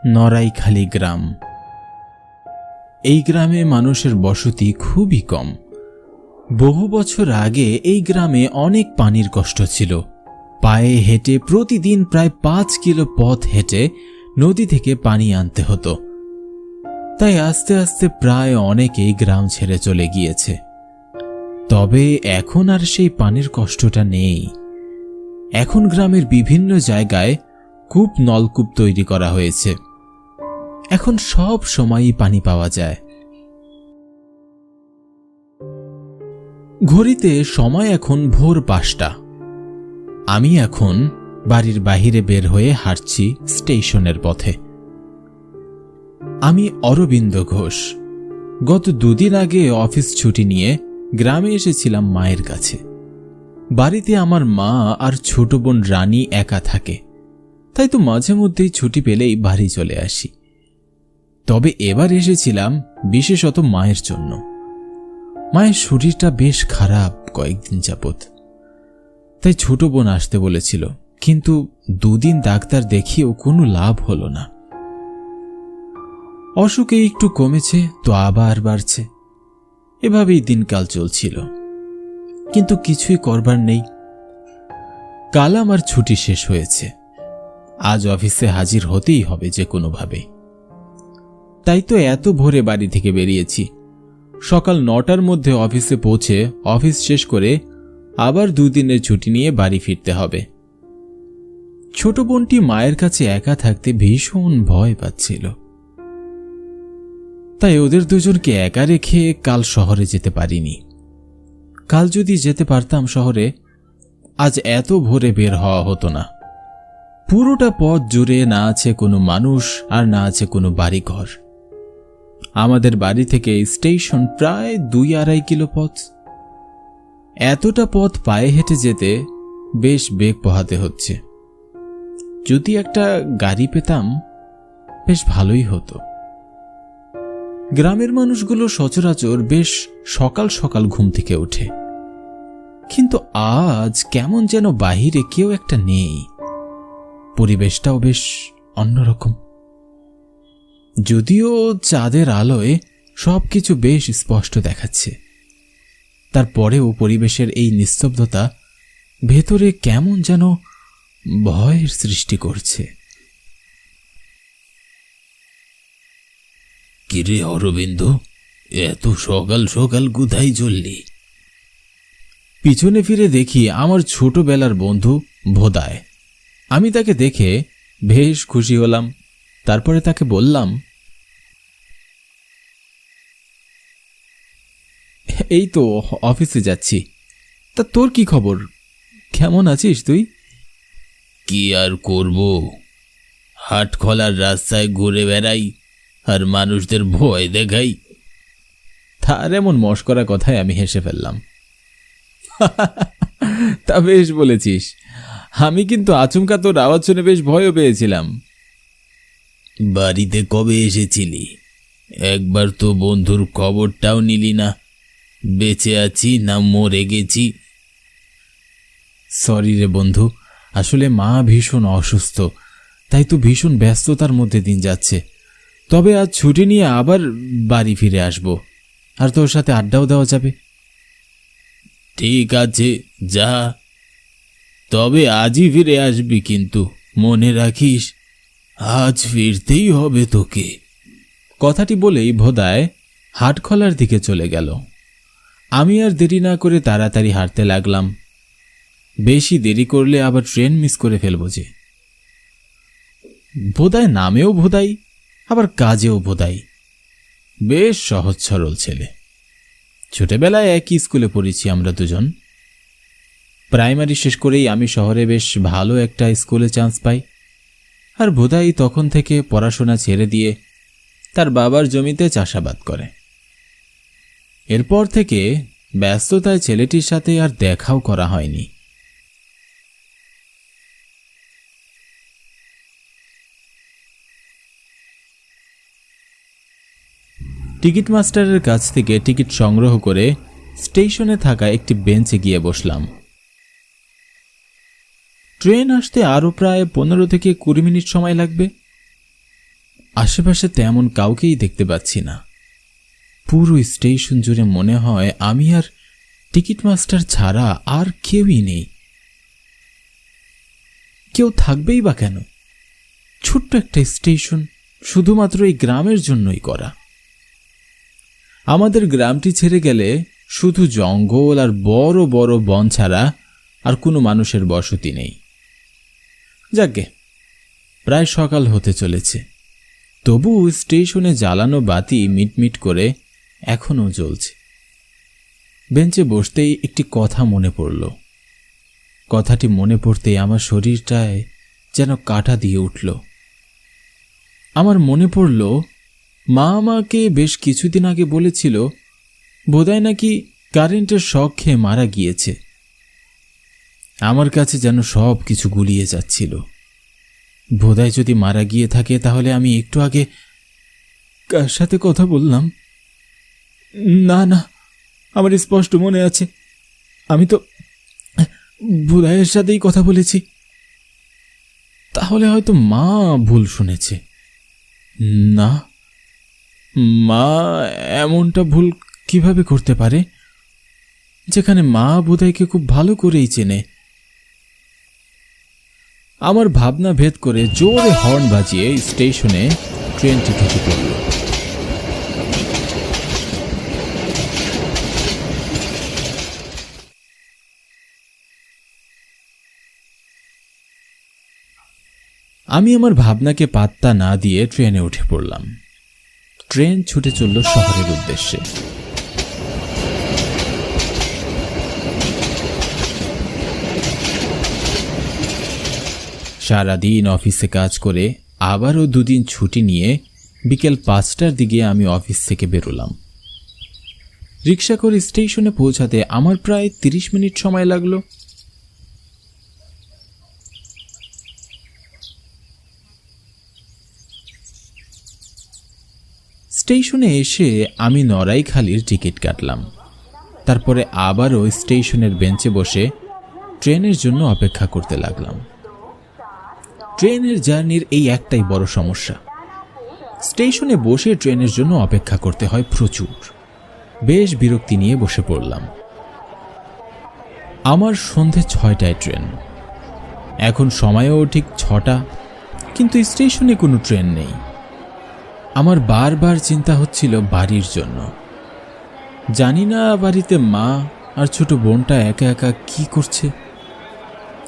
নড়াইখালী গ্রাম। এই গ্রামে মানুষের বসতি খুবই কম। বহু বছর আগে এই গ্রামে অনেক পানির কষ্ট ছিল। পায়ে হেঁটে প্রতিদিন প্রায় 5 কিলো পথ হেঁটে নদী থেকে পানি আনতে হতো। তাই আস্তে আস্তে প্রায় অনেকেই গ্রাম ছেড়ে চলে গিয়েছে। তবে এখন আর সেই পানির কষ্টটা নেই। এখন গ্রামের বিভিন্ন জায়গায় কূপ নলকূপ তৈরি করা হয়েছে। এখন সব সময়ই পানি পাওয়া যায়। ঘড়িতে সময় এখন ভোর 5টা। আমি এখন বাড়ির বাহিরে বের হয়ে হাঁটছি স্টেশনের পথে। আমি অরবিন্দ ঘোষ। গত 2 দিন আগে অফিস ছুটি নিয়ে গ্রামে এসেছিলাম মায়ের কাছে। বাড়িতে আমার মা আর ছোট বোন রানী একা থাকে, তাই তো মাঝে মধ্যেই ছুটি পেলেই বাড়ি চলে আসি। তবে এবার এসেছিলাম বিশেষত মায়ের জন্য। মায়ের শরীরটা বেশ খারাপ কয়েকদিন যাবৎ, তাই ছোট বোন আসতে বলেছিল, কিন্তু 2 দিন ডাক্তার দেখিয়েও কোনো লাভ হলো না। অসুখে একটু কমেছে তো আবার বাড়ছে। এভাবেই দিনকাল চলছিল, কিন্তু কিছুই করবার নেই। কাল আমার ছুটি শেষ হয়েছে। আজ অফিসে হাজির হতেই হবে যে কোনোভাবে। তাই তো এত ভোরে বাড়ি থেকে বেরিয়েছি। সকাল 9টার মধ্যে অফিসে পৌঁছে অফিস শেষ করে আবার 2 দিনের ছুটি নিয়ে বাড়ি ফিরতে হবে। ছোট বোনটি মায়ের কাছে একা থাকতে ভীষণ ভয় পাচ্ছিল, তাই ওদের দুজনকে একা রেখে কাল শহরে যেতে পারিনি। কাল যদি যেতে পারতাম শহরে, আজ এত ভোরে বের হওয়া হতো না। পুরোটা পথ জুড়ে না আছে কোনো মানুষ আর না আছে কোনো বাড়িঘর। আমাদের বাড়ি থেকে স্টেশন প্রায় 2-2.5 কিলো পথ। এতটা পথ পায়ে হেঁটে যেতে বেশ বেগ পোহাতে হচ্ছে। যদি একটা গাড়ি পেতাম বেশ ভালোই হতো। গ্রামের মানুষগুলো সচরাচর বেশ সকাল সকাল ঘুম থেকে ওঠে, কিন্তু আজ কেমন যেন বাহিরে কেউ একটা নেই। পরিবেশটাও বেশ অন্যরকম। যদিও চাঁদের আলোয় সবকিছু বেশ স্পষ্ট দেখাচ্ছে, তারপরেও পরিবেশের এই নিস্তব্ধতা ভেতরে কেমন যেন ভয়ের সৃষ্টি করছে। কিরে অরবিন্দ, এত সকাল সকাল কোথায় চললি? পিছনে ফিরে দেখি আমার ছোটবেলার বন্ধু ভোদায়। আমি তাকে দেখে বেশ খুশি হলাম। তারপরে তাকে বললাম, এই তো অফিসে যাচ্ছি। তা তোর কি খবর? কেমন আছিস তুই? কি আর করব, হাট খোলার রাস্তায় ঘুরে বেড়াই আর মানুষদের ভয় দেখাই। তার এমন মশকরা কথায় আমি হেসে ফেললাম। তা বেশ বলেছিস। আমি কিন্তু আচমকা তোর আওয়াজ শুনে বেশ ভয়ও পেয়েছিলাম। বাড়িতে কবে এসেছিলি? একবার তো বন্ধুর খবরটাও নিলি না। বেঁচে আছি না মরে গেছি? সরি রে বন্ধু, আসলে মা ভীষণ অসুস্থ, তাই তো ভীষণ ব্যস্ততার মধ্যে দিন যাচ্ছে। তবে আজ ছুটি নিয়ে আবার বাড়ি ফিরে আসব, আর তোর সাথে আড্ডাও দেওয়া যাবে। ঠিক আছে, যা। তবে আজই ফিরে আসবি, কিন্তু মনে রাখিস আজ ফিরতেই হবে তোকে। কথাটি বলেই ভোদায় হাটখোলার দিকে চলে গেল। আমি আর দেরি না করে তাড়াতাড়ি হাঁটতে লাগলাম। বেশি দেরি করলে আবার ট্রেন মিস করে ফেলবো যে। ভোদায় নামেও ভোদাই, আবার কাজেও ভোদাই। বেশ সহজ সরল ছেলে। ছোটবেলায় একই স্কুলে পড়েছি আমরা দুজন। প্রাইমারি শেষ করেই আমি শহরে বেশ ভালো একটা স্কুলে চান্স পাই, আর ভোদাই তখন থেকে পড়াশোনা ছেড়ে দিয়ে তার বাবার জমিতে চাষাবাদ করে। এরপর থেকে ব্যস্ততায় ছেলেটির সাথে আর দেখাও করা হয়নি। টিকিট মাস্টারের কাছ থেকে টিকিট সংগ্রহ করে স্টেশনে থাকা একটি বেঞ্চে গিয়ে বসলাম। ট্রেন আসতে আরও প্রায় 15 থেকে 20 মিনিট সময় লাগবে। আশেপাশে তেমন কাউকেই দেখতে পাচ্ছি না। পুরো স্টেশন জুড়ে মনে হয় আমি আর টিকিট মাস্টার ছাড়া আর কেউই নেই। কেউ থাকবেই বা কেন? ছোট্ট একটা স্টেশন, শুধুমাত্র এই গ্রামের জন্যই করা। আমাদের গ্রামটি ছেড়ে গেলে শুধু জঙ্গল আর বড় বড় বন ছাড়া আর কোনো মানুষের বসতি নেই। যাকে, প্রায় সকাল হতে চলেছে, তবু স্টেশনে জ্বালানো বাতি মিটমিট করে এখনও জ্বলছে। বেঞ্চে বসতেই একটি কথা মনে পড়ল। কথাটি মনে পড়তেই আমার শরীরটায় যেন কাঁটা দিয়ে উঠল। আমার মনে পড়ল, মা আমাকে বেশ কিছুদিন আগে বলেছিল বোধহয় নাকি কারেন্টের শক খেয়ে মারা গিয়েছে। আমার কাছে যেন সব কিছু গুলিয়ে যাচ্ছিল। বোধহয় যদি মারা গিয়ে থাকে তাহলে আমি একটু আগে কার সাথে কথা বললাম? না না, আমার স্পষ্ট মনে আছে, আমি তো বোধহয়ের সাথেই কথা বলেছি। তাহলে হয়তো মা ভুল শুনেছে। না, মা এমনটা ভুল কিভাবে করতে পারে, যেখানে মা বোধহয়কে খুব ভালো করেই চেনে। আমার ভাবনা ভেদ করে জোরে হর্ন বাজিয়ে স্টেশনে ট্রেনটি ঢুকে পড়ল। আমি আমার ভাবনাকে পাত্তা না দিয়ে ট্রেনে উঠে পড়লাম। ট্রেন ছুটে চলল শহরের উদ্দেশ্যে। সারাদিন অফিসে কাজ করে আবারও দুদিন ছুটি নিয়ে বিকেল 5টার দিকে আমি অফিস থেকে বেরোলাম। রিক্সা করে স্টেশনে পৌঁছাতে আমার প্রায় 30 মিনিট সময় লাগলো। স্টেশনে এসে আমি নড়াইখালির টিকিট কাটলাম। তারপরে আবারও স্টেশনের বেঞ্চে বসে ট্রেনের জন্য অপেক্ষা করতে লাগলাম। ট্রেনের জার্নির এই একটাই বড় সমস্যা, স্টেশনে বসে ট্রেনের জন্য অপেক্ষা করতে হয় প্রচুর। বেশ বিরক্তি নিয়ে বসে পড়লাম। আমার সন্ধে 6টায় ট্রেন। এখন সময়ও ঠিক 6টা, কিন্তু স্টেশনে কোনো ট্রেন নেই। আমার বারবার চিন্তা হচ্ছিল বাড়ির জন্য। জানি না বাড়িতে মা আর ছোট বোনটা একা একা কি করছে।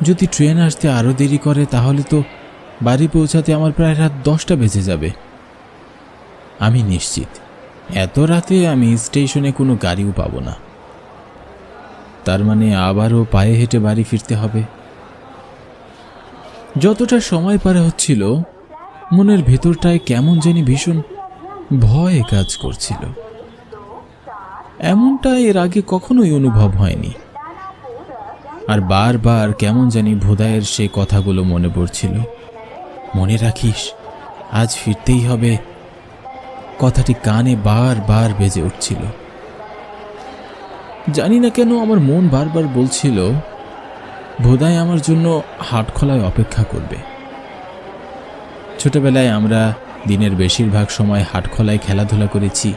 যদি ট্রেন আসতে আরও দেরি করে তাহলে তো বাড়ি পৌঁছাতে আমার প্রায় রাত 10টা বেজে যাবে। আমি নিশ্চিত এত রাতে আমি স্টেশনে কোনো গাড়িও পাবো না। তার মানে আবারও পায়ে হেঁটে বাড়ি ফিরতে হবে। যতটা সময় পার হচ্ছিল মনের ভেতরটায় কেমন জানি ভীষণ ভয় কাজ করছিল। এমনটা এর আগে কখনোই অনুভব হয়নি। আর বারবার কেমন জানি ভোদায়ের সেই কথাগুলো মনে পড়ছিল। মনে রাখিস, আজ ফিরতেই হবে। কথাটি কানে বারবার বেজে উঠছিল। জানি না কেন আমার মন বারবার বলছিল ভোদায় আমার জন্য হাটখোলায় অপেক্ষা করবে। ছোটবেলায় আমরা দিনের বেশিরভাগ সময় হাটখোলায় খেলাধুলা করেছি।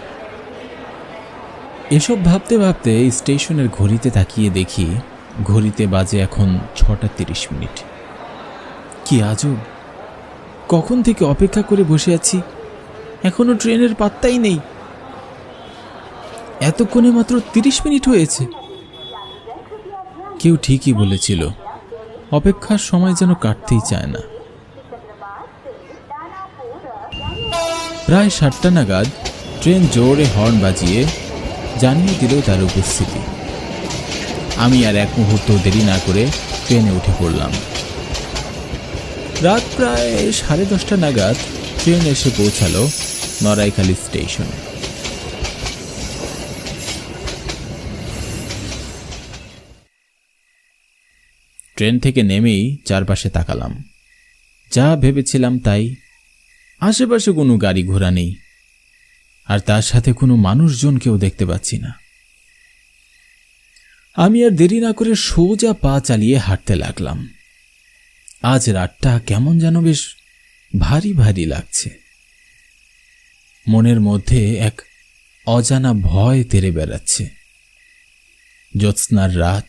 এসব ভাবতে ভাবতে স্টেশনের ঘড়িতে তাকিয়ে দেখি ঘড়িতে বাজে এখন 6টা 30 মিনিট। কি আজব, কখন থেকে অপেক্ষা করে বসে আছি, এখনো ট্রেনের পাত্তাই নেই। এতক্ষণে মাত্র 30 মিনিট হয়েছে। কেউ ঠিকই বলেছিল, অপেক্ষার সময় যেন কাটতেই চায় না। প্রায় 7টা নাগাদ ট্রেন জোরে হর্ন বাজিয়ে জানিয়ে দিল তার উপস্থিতি। আমি আর এক মুহূর্ত দেরি না করে ট্রেনে উঠে পড়লাম। রাত প্রায় 10:30 নাগাদ ট্রেন এসে পৌঁছালো নড়াইখালি স্টেশনে। ট্রেন থেকে নেমেই চারপাশে তাকালাম। যা ভেবেছিলাম তাই। আশেপাশে কোনো গাড়ি ঘোড়া নেই, আর তার সাথে কোনো মানুষজনকেও দেখতে পাচ্ছি না। আমি আর দেরি না করে সোজা পা চালিয়ে হাঁটতে লাগলাম। আজ রাতটা কেমন যেন বেশ ভারী ভারী লাগছে। মনের মধ্যে এক অজানা ভয় তেড়ে বেড়াচ্ছে। জ্যোৎস্নার রাত,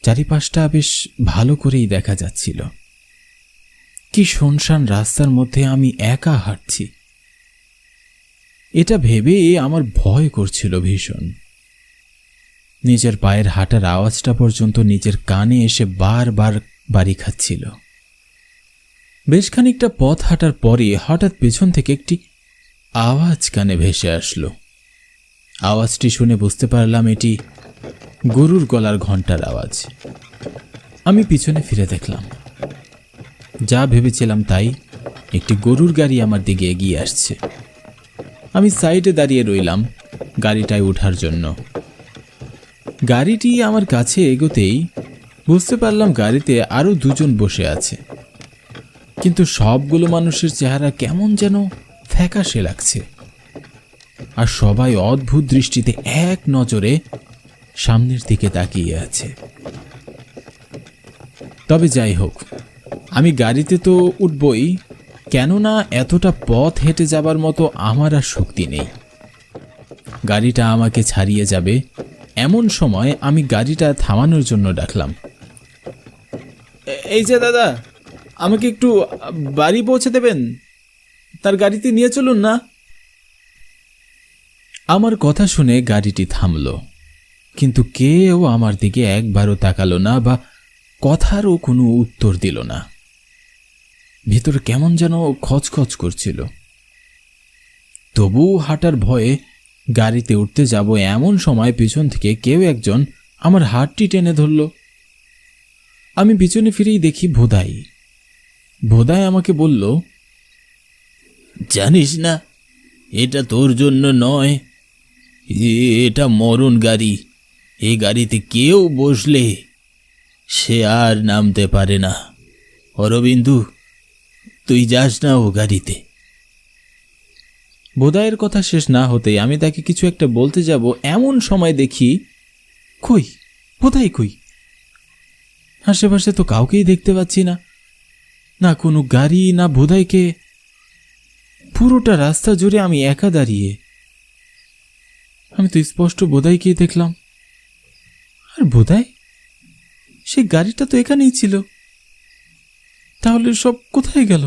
চারিপাশটা বেশ ভালো করেই দেখা যাচ্ছিল। কি শুনশান রাস্তার মধ্যে আমি একা হাঁটছি, এটা ভেবে আমার ভয় করছিল ভীষণ। নিজের পায়ের হাঁটার আওয়াজটা পর্যন্ত নিজের কানে এসে বারবার বাড়ি খাচ্ছিল। বেশ খানিকটা পথ হাঁটার পরে হঠাৎ পেছন থেকে একটি আওয়াজ কানে ভেসে আসলো। আওয়াজটি শুনে বুঝতে পারলাম এটি গরুর গলার ঘণ্টার আওয়াজ। আমি পিছনে ফিরে দেখলাম, যা ভেবেছিলাম তাই, একটি গরুর গাড়ি আমার দিকে এগিয়ে আসছে। আমি সাইডে দাঁড়িয়ে রইলাম গাড়িটায় ওঠার জন্য। গাড়িটি আমার কাছে এগোতেই বুঝতে পারলাম গাড়িতে আরও দুজন বসে আছে, কিন্তু সবগুলো মানুষের চেহারা কেমন যেন ফ্যাকাশে লাগছে, আর সবাই অদ্ভুত দৃষ্টিতে এক নজরে সামনের দিকে তাকিয়ে আছে। তবে যাই হোক, আমি গাড়িতে তো উঠবই, কেননা এতটা পথ হেঁটে যাবার মতো আমার আর শক্তি নেই। গাড়িটা আমাকে ছাড়িয়ে যাবে এমন সময় আমি গাড়িটা থামানোর জন্য ডাকলাম, এই যে দাদা, আমাকে একটু বাড়ি পৌঁছে দেবেন, তার গাড়িতে নিয়ে চলুন না। আমার কথা শুনে গাড়িটি থামল, কিন্তু কেউ আমার দিকে একবারও তাকালো না বা কথারও কোনো উত্তর দিল না। ভিতরে কেমন যেন খচখচ করছিল। তবুও হাঁটার ভয়ে গাড়িতে উঠতে যাব এমন সময় পিছন থেকে কেউ একজন আমার হাতটি টেনে ধরল। আমি পিছনে ফিরেই দেখি ভোদাই। ভোদাই আমাকে বলল, জানিস না এটা তোর জন্য নয়, এটা মরণ গাড়ি। এই গাড়িতে কেউ বসলে সে আর নামতে পারে না। অরবিন্দু, তুই যাস না ও গাড়িতে। ভোদাইয়ের কথা শেষ না হতেই আমি তাকে কিছু একটা বলতে যাব এমন সময় দেখি, কই ভোদাই কই? আশেপাশে তো কাউকেই দেখতে পাচ্ছি না, না কোনো গাড়ি, না ভোদাইকে। পুরোটা রাস্তা জুড়ে আমি একা দাঁড়িয়ে। আমি তো স্পষ্ট ভোদাইকেই দেখলাম। আর ভোদাই, সেই গাড়িটা তো এখানেই ছিল, তাহলে সব কোথায় গেল?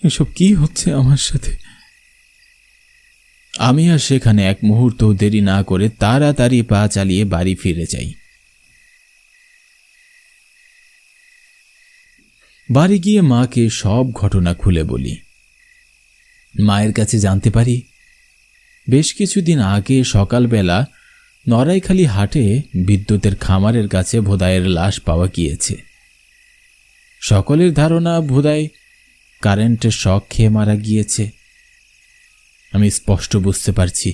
এসব কি হচ্ছে আমার সাথে? আমি আর সেখানে এক মুহূর্ত দেরি না করে তাড়াতাড়ি পা চালিয়ে বাড়ি ফিরে যাই। বাড়ি গিয়ে মাকে সব ঘটনা খুলে বলি। মায়ের কাছে জানতে পারি বেশ কিছুদিন আগে সকালবেলা নড়াইখালি হাটে বিদ্যুতের খামারের কাছে ভোদাইয়ের লাশ পাওয়া গিয়েছে। সকলের ধারণা ভোদাই কারেন্টের শক খেয়ে মারা গিয়েছে। আমি স্পষ্ট বুঝতে পারছি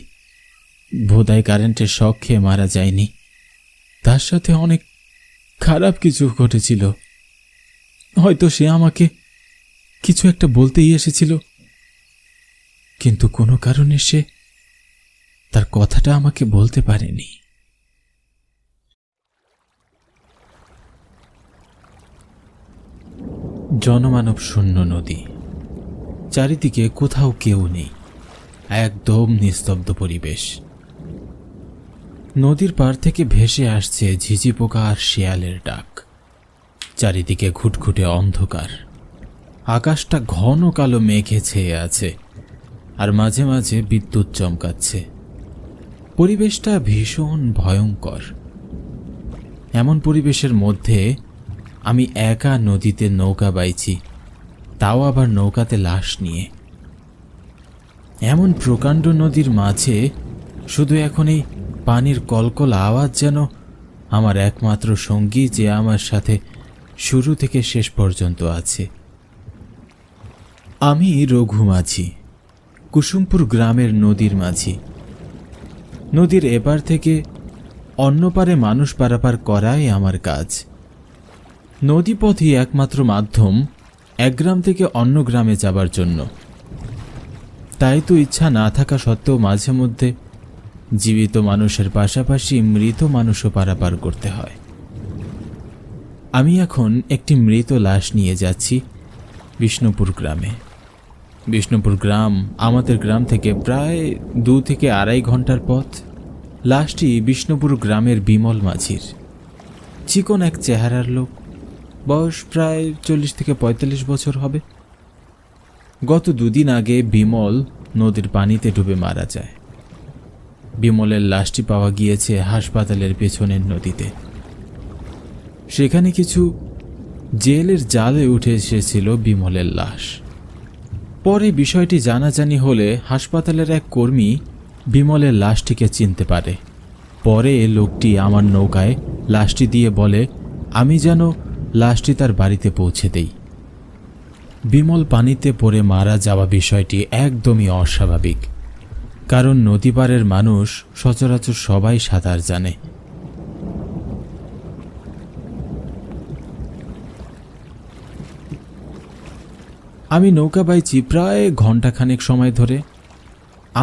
ভোদাই কারেন্টের শক খেয়ে মারা যায়নি, তার সাথে অনেক খারাপ কিছু ঘটেছিল। হয়তো সে আমাকে কিছু একটা বলতেই এসেছিল, কিন্তু কোনো কারণে সে তার কথাটা আমাকে বলতে পারেনি। জনমানব শূন্য নদী, চারিদিকে কোথাও কেউ নেই, একদম নিস্তব্ধ পরিবেশ। নদীর পাড় থেকে ভেসে আসছে ঝিঝি পোকা আর শেয়ালের ডাক। চারিদিকে ঘুটঘুটে অন্ধকার, আকাশটা ঘন কালো মেঘে ছেয়ে আছে, আর মাঝে মাঝে বিদ্যুৎ চমকাচ্ছে। পরিবেশটা ভীষণ ভয়ঙ্কর। এমন পরিবেশের মধ্যে আমি একা নদীতে নৌকা বাইছি, তাও আবার নৌকাতে লাশ নিয়ে। এমন প্রকাণ্ড নদীর মাঝে শুধু এখন এই পানির কলকল আওয়াজ যেন আমার একমাত্র সঙ্গী, যে আমার সাথে শুরু থেকে শেষ পর্যন্ত আছে। আমি রঘু মাঝি, কুসুমপুর গ্রামের নদীর মাঝি। নদীর এপার থেকে অন্য পারে মানুষ পারাপার করাই আমার কাজ। নদীপথই একমাত্র মাধ্যম এক গ্রাম থেকে অন্য গ্রামে যাবার জন্য। তাই তো ইচ্ছা না থাকা সত্ত্বেও মাঝে মধ্যে জীবিত মানুষের পাশাপাশি মৃত মানুষও পারাপার করতে হয়। আমি এখন একটি মৃত লাশ নিয়ে যাচ্ছি বিষ্ণুপুর গ্রামে। বিষ্ণুপুর গ্রাম আমাদের গ্রাম থেকে প্রায় 2 থেকে 2.5 ঘন্টার পথ। লাশটি বিষ্ণুপুর গ্রামের বিমল মাঝির। চিকন এক চেহারার লোক, বয়স প্রায় 40 থেকে 45 বছর হবে। গত 2 দিন আগে বিমল নদীর পানিতে ডুবে মারা যায়। বিমলের লাশটি পাওয়া গিয়েছে হাসপাতালের পেছনের নদীতে। সেখানে কিছু জেলের জালে উঠে এসেছিল বিমলের লাশ। পরে বিষয়টি জানাজানি হলে হাসপাতালের এক কর্মী বিমলের লাশটিকে চিনতে পারে। পরে লোকটি আমার নৌকায় লাশটি দিয়ে বলে আমি যেন লাশটি তার বাড়িতে পৌঁছে দেই। বিমল পানিতে পড়ে মারা যাওয়া বিষয়টি একদমই অস্বাভাবিক, কারণ নদীপাড়ের মানুষ সচরাচর সবাই সাঁতার জানে। আমি নৌকা বাইছি প্রায় ঘণ্টাখানেক সময় ধরে।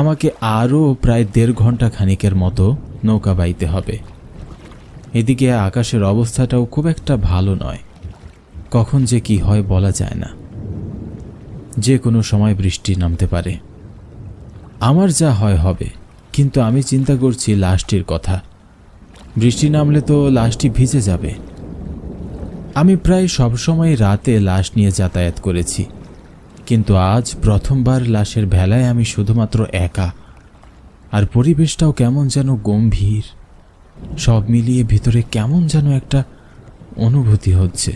আমাকে আরও প্রায় 1.5 ঘন্টা খানিকের মতো নৌকা বাইতে হবে। এদিকে আকাশের অবস্থাটাও খুব একটা ভালো নয়, কখন যে কি হয় বলা যায় না। যে কোনো সময় বৃষ্টি নামতে পারে। আমার যা হয় হবে, কিন্তু আমি চিন্তা করছি লাশটির কথা। বৃষ্টি নামলে তো লাশটি ভিজে যাবে। আমি প্রায় সবসময় রাতে লাশ নিয়ে যাতায়াত করেছি, কিন্তু আজ প্রথমবার লাশের ভেলায় আমি শুধুমাত্র একা। আর পরিবেশটাও কেমন যেন গম্ভীর। সব মিলিয়ে ভিতরে কেমন যেন একটা অনুভূতি হচ্ছে।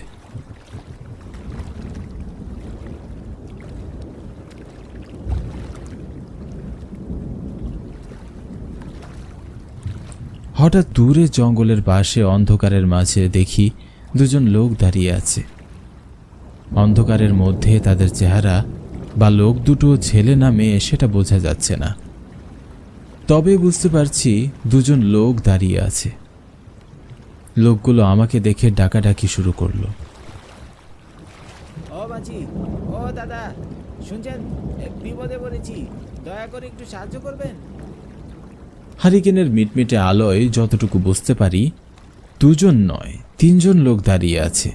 হঠাৎ দূরে জঙ্গলের পাশে অন্ধকারের মাঝে দেখি 2 জন লোক দাঁড়িয়ে আছে। অন্ধকারের মধ্যে তাদের চেহারা বা লোক দুটো ছেলে না মেয়ে সেটা বোঝা যাচ্ছে না, তবে বুঝতে পারছি 2 জন লোক দাঁড়িয়ে আছে। লোকগুলো আমাকে দেখে ডাকাডাকি শুরু করলো। ও মাঝি, ও দাদা, শুনছেন? বিপদে পড়েছি, দয়া করে একটু সাহায্য করবেন। হারিকেনের মিটমিটে আলোয় যতটুকু বুঝতে পারি 2 জন নয় 3 জন লোক দাঁড়িয়ে আছে।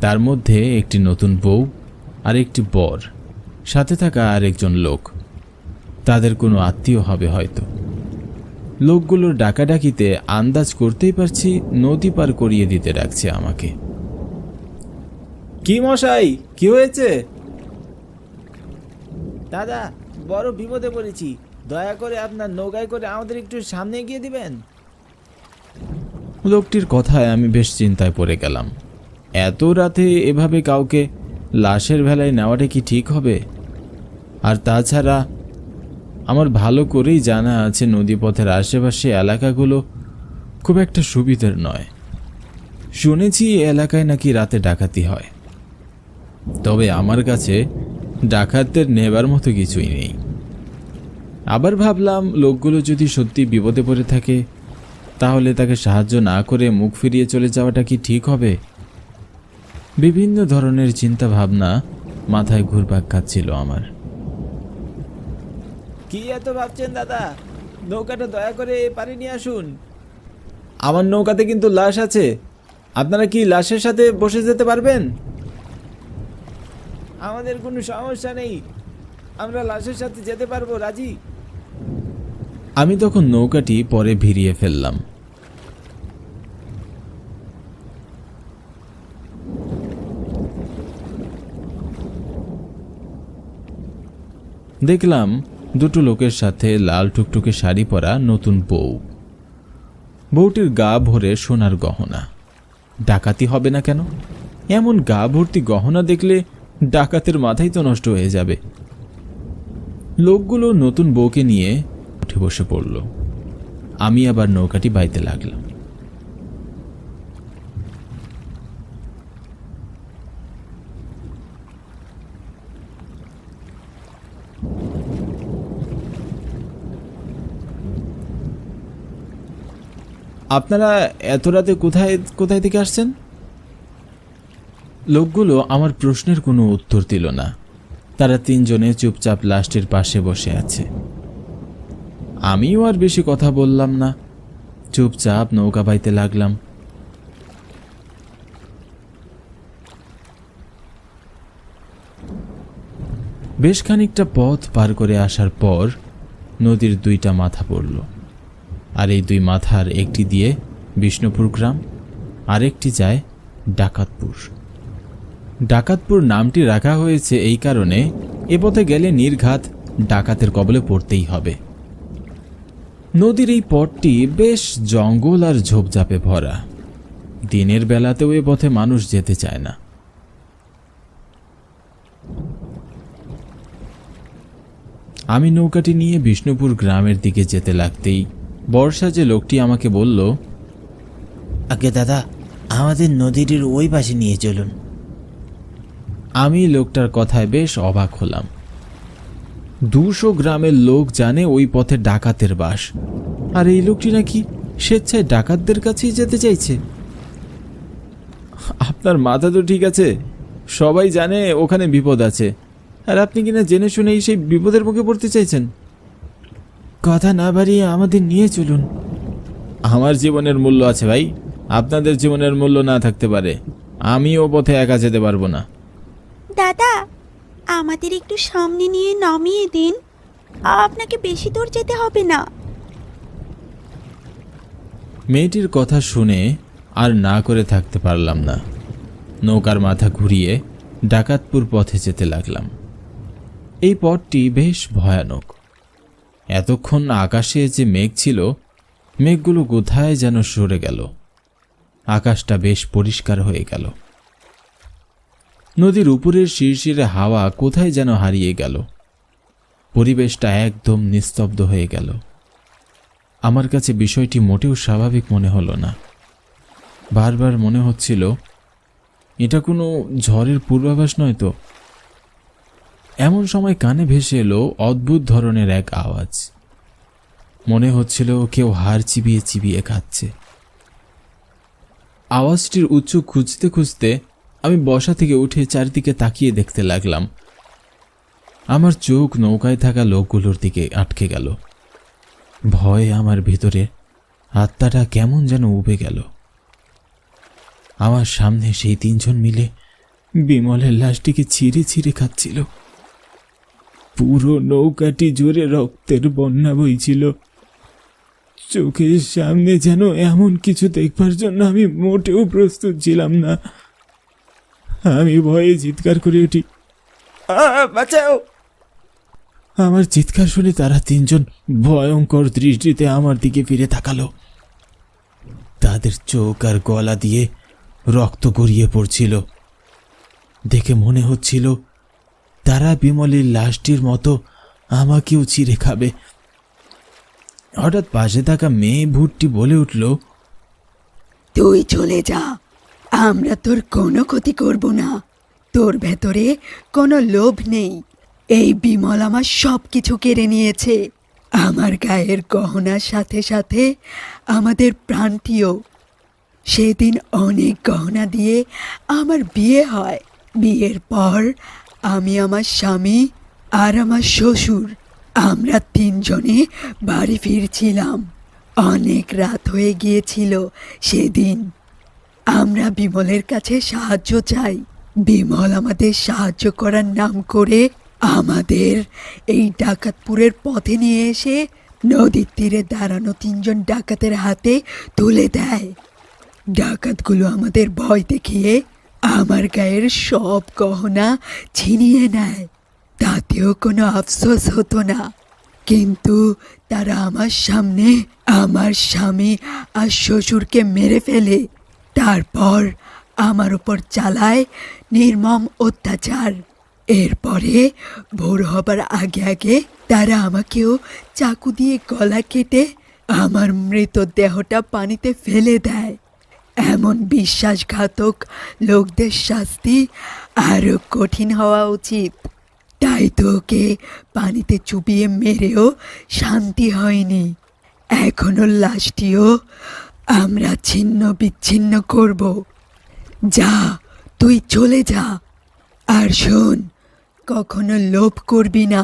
তার মধ্যে একটি নতুন বউ আর একটি বর, সাথে থাকা আর একজন লোক। তাদের কোনো আত্মীয় হবে হয়তো। লোকগুলোর ডাকাডাকিতে আন্দাজ করতেই পারছি নদী পার করিয়ে দিতে ডাকছে আমাকে। কি মশাই, কি হয়েছে? দাদা, বড় বিপদে পড়েছি, দয়া করে আপনার নৌকায় করে আমাদের একটু সামনে এগিয়ে দিবেন। লোকটির কথায় আমি বেশ চিন্তায় পড়ে গেলাম। এত রাতে এভাবে কাউকে লাশের ভেলায় নেওয়াটা কি ঠিক হবে? আর তাছাড়া আমার ভালো করেই জানা আছে নদীপথের আশেপাশে এলাকাগুলো খুব একটা সুবিধার নয়। শুনেছি এলাকায় নাকি রাতে ডাকাতি হয়, তবে আমার কাছে ডাকাতদের নেবার মতো কিছুই নেই। আবার ভাবলাম লোকগুলো যদি সত্যি বিপদে পড়ে থাকে, তাহলে তাকে সাহায্য না করে মুখ ফিরিয়ে চলে যাওয়াটা কি ঠিক হবে? বিভিন্ন ধরনের চিন্তা ভাবনা মাথায় ঘুরপাক খাচ্ছিল আমার। কি এত ভাবছেন দাদা? নৌকাটা দয়া করে পারে নিয়ে আসুন। আমার নৌকাতে কিন্তু লাশ আছে, আপনারা কি লাশের সাথে বসে যেতে পারবেন? আমাদের কোনো সমস্যা নেই, আমরা লাশের সাথে যেতে পারবো, রাজি। আমি তখন নৌকাটি পরে ভিড়িয়ে ফেললাম। দেখলাম 2 লোকের সাথে লাল টুকটুকে শাড়ি পরা নতুন বউ। বউটির গা ভরে সোনার গহনা। ডাকাতি হবে না কেন? এমন গা ভর্তি গহনা দেখলে ডাকাতের মাথাই তো নষ্ট হয়ে যাবে। লোকগুলো নতুন বউকে নিয়ে উঠে বসে পড়ল। আমি আবার নৌকাটি বাইতে লাগলাম। আপনারা এত রাতে কোথায় কোথায় থেকে আসছেন? লোকগুলো আমার প্রশ্নের কোনো উত্তর দিল না। তারা 3 জনে চুপচাপ লাশটির পাশে বসে আছে। আমিও আর বেশি কথা বললাম না, চুপচাপ নৌকা বাইতে লাগলাম। বেশ খানিকটা পথ পার করে আসার পর নদীর দুইটা মাথা পড়ল, আর এই দুই মাথার একটি দিয়ে বিষ্ণুপুর গ্রাম, আরেকটি যায় ডাকাতপুর। ডাকাতপুর নামটি রাখা হয়েছে এই কারণে এ পথে গেলে নির্ঘাত ডাকাতের কবলে পড়তেই হবে। নদীর এই পথটি বেশ জঙ্গল আর ঝোপঝাপে ভরা। দিনের বেলাতেও এ পথে মানুষ যেতে চায় না। আমি নৌকাটি নিয়ে বিষ্ণুপুর গ্রামের দিকে যেতে লাগতেই বর্ষা যে লোকটি আমাকে বলল, আগে দাদা, আমাদের নদীটির ওই পাশে নিয়ে চলুন। আমি লোকটার কথায় বেশ অবাক হলাম। 200 গ্রামের লোক জানে ওই পথে ডাকাতের বাস, আর এই লোকটি নাকি স্বেচ্ছায় ডাকাতদের কাছেই যেতে চাইছে। আপনার মাথা তো ঠিক আছে, সবাই জানে ওখানে বিপদ আছে, আর আপনি কিনা জেনে শুনেই সেই বিপদের মুখে পড়তে চাইছেন। কথা না বাড়িয়ে আমাদের নিয়ে চলুন। আমার জীবনের মূল্য আছে ভাই, আপনাদের জীবনের মূল্য না থাকতে পারে। আমি ও পথে একা যেতে পারবো না। দাদা, আমাদের একটু সামনে নিয়ে নামিয়ে দিন, আপনাকে বেশি দূর যেতে হবে না। মেয়েটির কথা শুনে আর না করে থাকতে পারলাম না। নৌকার মাথা ঘুরিয়ে ডাকাতপুর পথে যেতে লাগলাম। এই পথটি বেশ ভয়ানক। এতক্ষণ আকাশে যে মেঘ ছিল, মেঘগুলো কোথায় যেন সরে গেল। আকাশটা বেশ পরিষ্কার হয়ে গেল। নদীর উপরের শিরশিরে হাওয়া কোথায় যেন হারিয়ে গেল। পরিবেশটা একদম নিস্তব্ধ হয়ে গেল। আমার কাছে বিষয়টি মোটেও স্বাভাবিক মনে হলো না। বারবার মনে হচ্ছিল এটা কোনো ঝড়ের পূর্বাভাস নয় তো। এমন সময় কানে ভেসে এলো অদ্ভুত ধরনের এক আওয়াজ। মনে হচ্ছিল কেউ হাড় চিবিয়ে চিবিয়ে খাচ্ছে। আওয়াজটির উৎস খুঁজতে খুঁজতে আমি বসা থেকে উঠে চারিদিকে তাকিয়ে দেখতে লাগলাম। আমার চোখ নৌকায় থাকা লোকগুলোর দিকে আটকে গেল। ভয়ে আমার ভিতরে আত্মাটা কেমন যেন উবে গেল। আমার সামনে সেই 3 জন মিলে বিমলের লাশটিকে ছিঁড়ে ছিঁড়ে খাচ্ছিল। পুরো নৌকাটি জুড়ে রক্তের বন্যা বইছিল। চোখের সামনে যেন এমন কিছু দেখবার জন্য আমি মোটেও প্রস্তুত ছিলাম না। আমি ভয়ে চিৎকার করে উঠি, বাঁচাও! আমার চিৎকার শুনে তারা 3 জন ভয়ঙ্কর দৃষ্টিতে আমার দিকে ফিরে তাকালো। তাদের চোখ আর গলা দিয়ে রক্ত গড়িয়ে পড়ছিল। দেখে মনে হচ্ছিল তারা বিমলের লাশটির মতো আমাকেও ছিঁড়ে খাবে। হঠাৎ পাশে থাকা মেয়ে ভুট্টি বলে উঠল, তুই চলে যা, আমরা তোর কোনো ক্ষতি করব না। তোর ভেতরে কোনো লোভ নেই। এই বিমল আমার সব কিছু কেড়ে নিয়েছে, আমার গায়ের গহনার সাথে সাথে আমাদের প্রাণটিও। সেদিন অনেক গহনা দিয়ে আমার বিয়ে হয়। বিয়ের পর আমি, আমার স্বামী আর আমার শ্বশুর, আমরা 3 জনে বাড়ি ফিরছিলাম। অনেক রাত হয়ে গিয়েছিল সেদিন। আমরা বিমলের কাছে সাহায্য চাই। বিমল আমাদের সাহায্য করার নাম করে আমাদের এই ডাকাতপুরের পথে নিয়ে এসে নদীর তীরে দাঁড়ানো 3 জন ডাকাতের হাতে তুলে দেয়। ডাকাতগুলো আমাদের ভয় দেখিয়ে আমার গায়ের সব গহনা ছিনিয়ে নেয়। তাতেও কোনো আফসোস হতো না, কিন্তু তারা আমার সামনে আমার স্বামী আর শ্বশুরকে মেরে ফেলে। তারপর আমার উপর চালায় নির্মম অত্যাচার। এরপরে ভোর হবার আগে আগে তারা আমাকেও চাকু দিয়ে গলা কেটে আমার মৃতদেহটা পানিতে ফেলে দেয়। এমন বিশ্বাসঘাতক লোকদের শাস্তি আরও কঠিন হওয়া উচিত। তাই তো ওকে পানিতে চুবিয়ে মেরেও শান্তি হয়নি। এখনো লাশটিও আমরা ছিন্ন বিচ্ছিন্ন করব। যা, তুই চলে যা। আর শোন, কখনো লোভ করবি না।